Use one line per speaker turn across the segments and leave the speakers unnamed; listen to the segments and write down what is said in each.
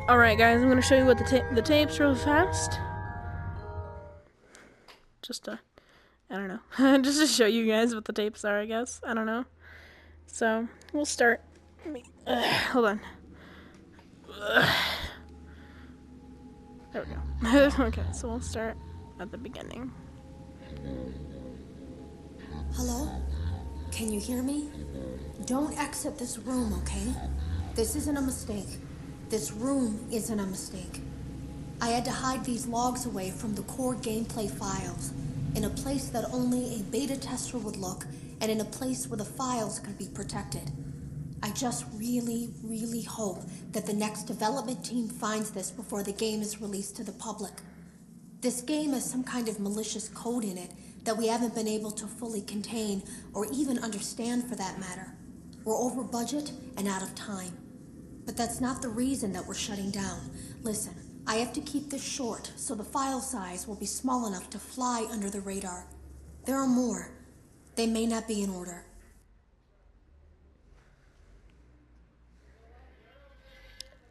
Alright guys, I'm gonna show you what the tapes real fast. Just to, I don't know. Just to show you guys what the tapes are, I guess. I don't know. So, we'll start. Hold on. There we go. Okay, so we'll start at the beginning.
Hello? Can you hear me? Don't exit this room, okay? This isn't a mistake. This room isn't a mistake. I had to hide these logs away from the core gameplay files, in a place that only a beta tester would look, and in a place where the files could be protected. I just really hope that the next development team finds this before the game is released to the public. This game has some kind of malicious code in it that we haven't been able to fully contain or even understand, for that matter. We're over budget and out of time. But that's not the reason that we're shutting down. Listen, I have to keep this short so the file size will be small enough to fly under the radar. There are more. They may not be in order.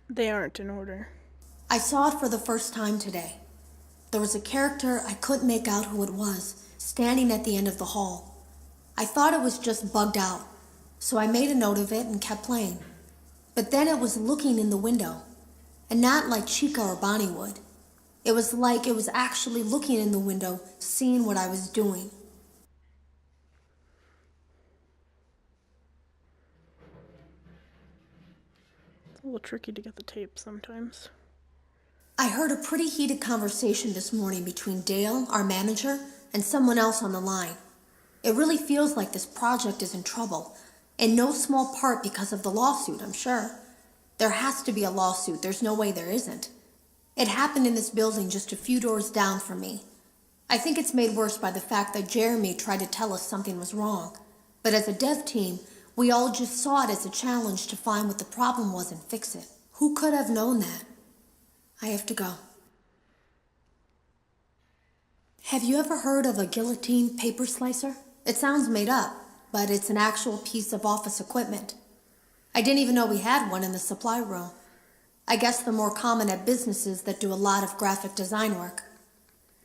They aren't in order.
I saw it for the first time today. There was a character I couldn't make out who it was, standing at the end of the hall. I thought it was just bugged out, so I made a note of it and kept playing. But then it was looking in the window, and not like Chica or Bonnie would. It was like it was actually looking in the window, seeing what I was doing.
It's a little tricky to get the tape sometimes.
I heard a pretty heated conversation this morning between Dale, our manager, and someone else on the line. It really feels like this project is in trouble, in no small part because of the lawsuit, I'm sure. There has to be a lawsuit, there's no way there isn't. It happened in this building just a few doors down from me. I think it's made worse by the fact that Jeremy tried to tell us something was wrong. But as a dev team, we all just saw it as a challenge to find what the problem was and fix it. Who could have known that? I have to go. Have you ever heard of a guillotine paper slicer? It sounds made up, but it's an actual piece of office equipment. I didn't even know we had one in the supply room. I guess they're more common at businesses that do a lot of graphic design work.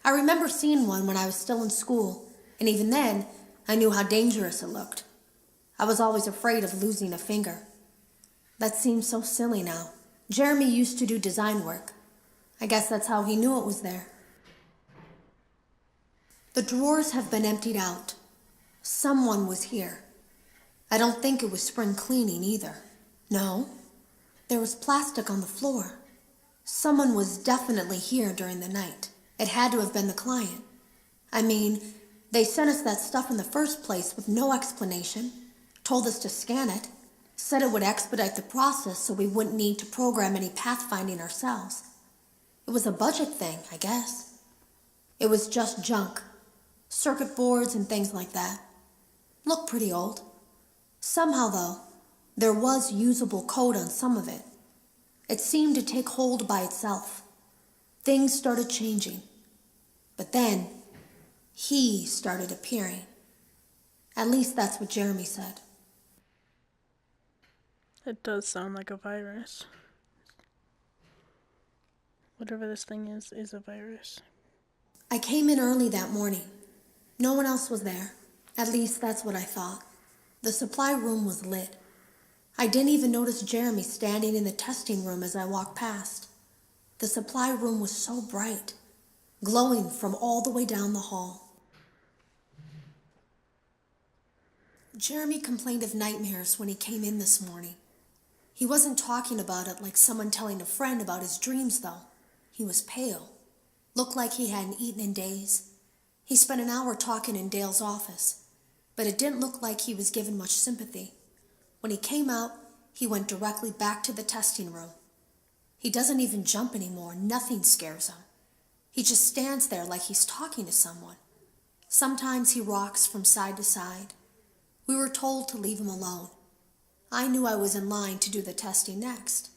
I remember seeing one when I was still in school, and even then, I knew how dangerous it looked. I was always afraid of losing a finger. That seems so silly now. Jeremy used to do design work. I guess that's how he knew it was there. The drawers have been emptied out. Someone was here. I don't think it was spring cleaning either. No, there was plastic on the floor. Someone was definitely here during the night. It had to have been the client. I mean, they sent us that stuff in the first place with no explanation, told us to scan it, said it would expedite the process so we wouldn't need to program any pathfinding ourselves. It was a budget thing, I guess. It was just junk. Circuit boards and things like that. Looked pretty old. Somehow, though, there was usable code on some of it. It seemed to take hold by itself. Things started changing. But then, he started appearing. At least that's what Jeremy said.
It does sound like a virus. Whatever this thing is a virus.
I came in early that morning. No one else was there. At least that's what I thought. The supply room was lit. I didn't even notice Jeremy standing in the testing room as I walked past. The supply room was so bright, glowing from all the way down the hall. Jeremy complained of nightmares when he came in this morning. He wasn't talking about it like someone telling a friend about his dreams, though. He was pale. Looked like he hadn't eaten in days. He spent an hour talking in Dale's office, but it didn't look like he was given much sympathy. When he came out, he went directly back to the testing room. He doesn't even jump anymore. Nothing scares him. He just stands there like he's talking to someone. Sometimes he rocks from side to side. We were told to leave him alone. I knew I was in line to do the testing next.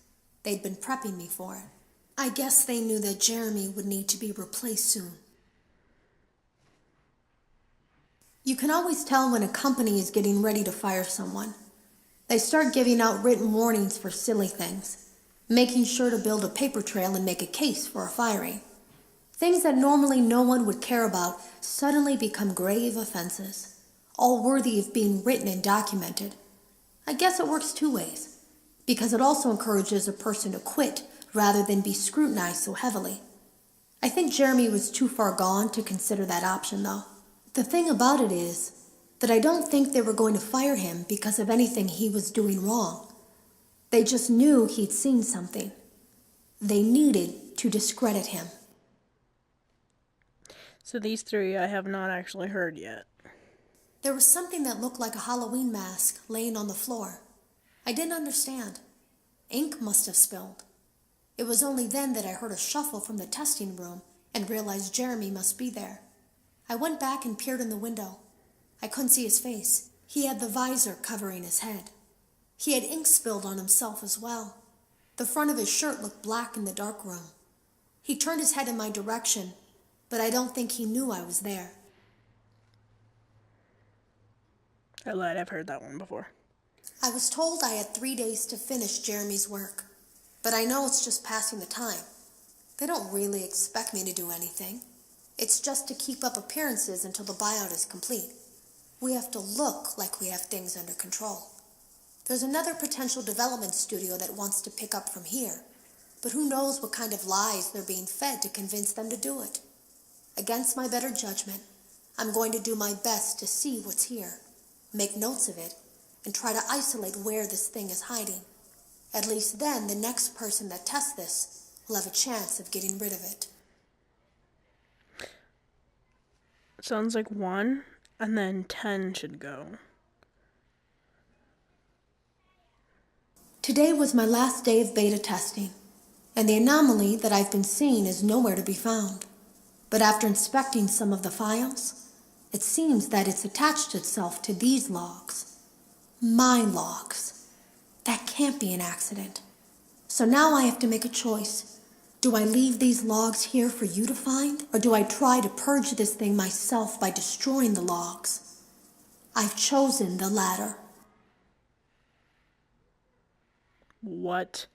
They'd been prepping me for it. I guess they knew that Jeremy would need to be replaced soon. You can always tell when a company is getting ready to fire someone. They start giving out written warnings for silly things. making sure to build a paper trail and make a case for a firing. Things that normally no one would care about suddenly become grave offenses, all worthy of being written and documented. I guess it works two ways, because it also encourages a person to quit rather than be scrutinized so heavily. I think Jeremy was too far gone to consider that option, though. The thing about it is that I don't think they were going to fire him because of anything he was doing wrong. They just knew he'd seen something. They needed to discredit him.
So these three I have not actually heard yet.
There was something that looked like a Halloween mask laying on the floor. I didn't understand. Ink must have spilled. It was only then that I heard a shuffle from the testing room and realized Jeremy must be there. I went back and peered in the window. I couldn't see his face. He had the visor covering his head. He had ink spilled on himself as well. The front of his shirt looked black in the dark room. He turned his head in my direction, but I don't think he knew I was there.
I lied, I've heard that one before.
I was told I had 3 days to finish Jeremy's work, but I know it's just passing the time. They don't really expect me to do anything. It's just to keep up appearances until the buyout is complete. We have to look like we have things under control. There's another potential development studio that wants to pick up from here, but who knows what kind of lies they're being fed to convince them to do it. Against my better judgment, I'm going to do my best to see what's here, make notes of it, and try to isolate where this thing is hiding. At least then, the next person that tests this will have a chance of getting rid of it.
Sounds like 1, and then 10 should go.
Today was my last day of beta testing, and the anomaly that I've been seeing is nowhere to be found. But after inspecting some of the files, it seems that it's attached itself to these logs. My logs. That can't be an accident. So now I have to make a choice. Do I leave these logs here for you to find, or do I try to purge this thing myself by destroying the logs? I've chosen the latter.
What?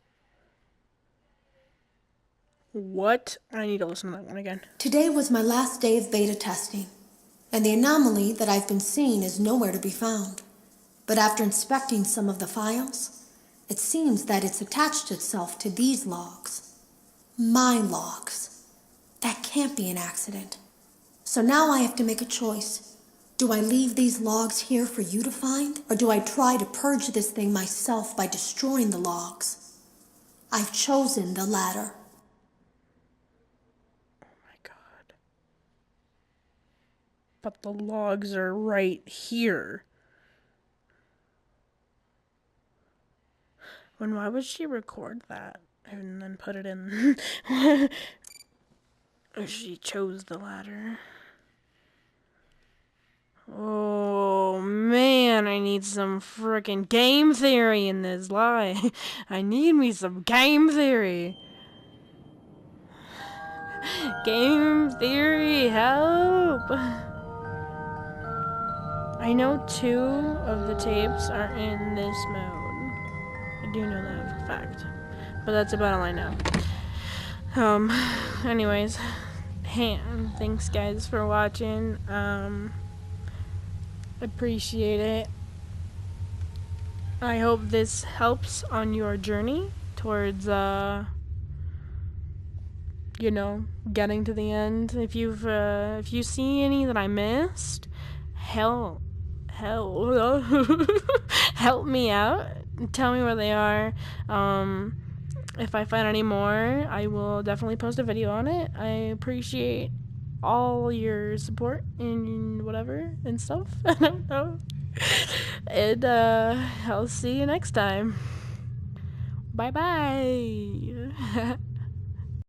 What? I need to listen to that one again.
Today was my last day of beta testing, and the anomaly that I've been seeing is nowhere to be found. But after inspecting some of the files, it seems that it's attached itself to these logs. My logs. That can't be an accident. So now I have to make a choice. Do I leave these logs here for you to find, or do I try to purge this thing myself by destroying the logs? I've chosen the latter.
Oh my god. But the logs are right here. And why would she record that and then put it in? She chose the latter. Oh man, I need some freaking game theory in this lie. I need me some game theory. Game theory, help! I know 2 of the tapes are in this mode. I do know that for a fact. But that's about all I know. Anyways. Thanks guys for watching. Appreciate it. I hope this helps on your journey towards getting to the end. If you see any that I missed, help me out. Tell me where they are. If I find any more, I will definitely post a video on it. I appreciate all your support and whatever and stuff. I don't know. And I'll see you next time. Bye bye.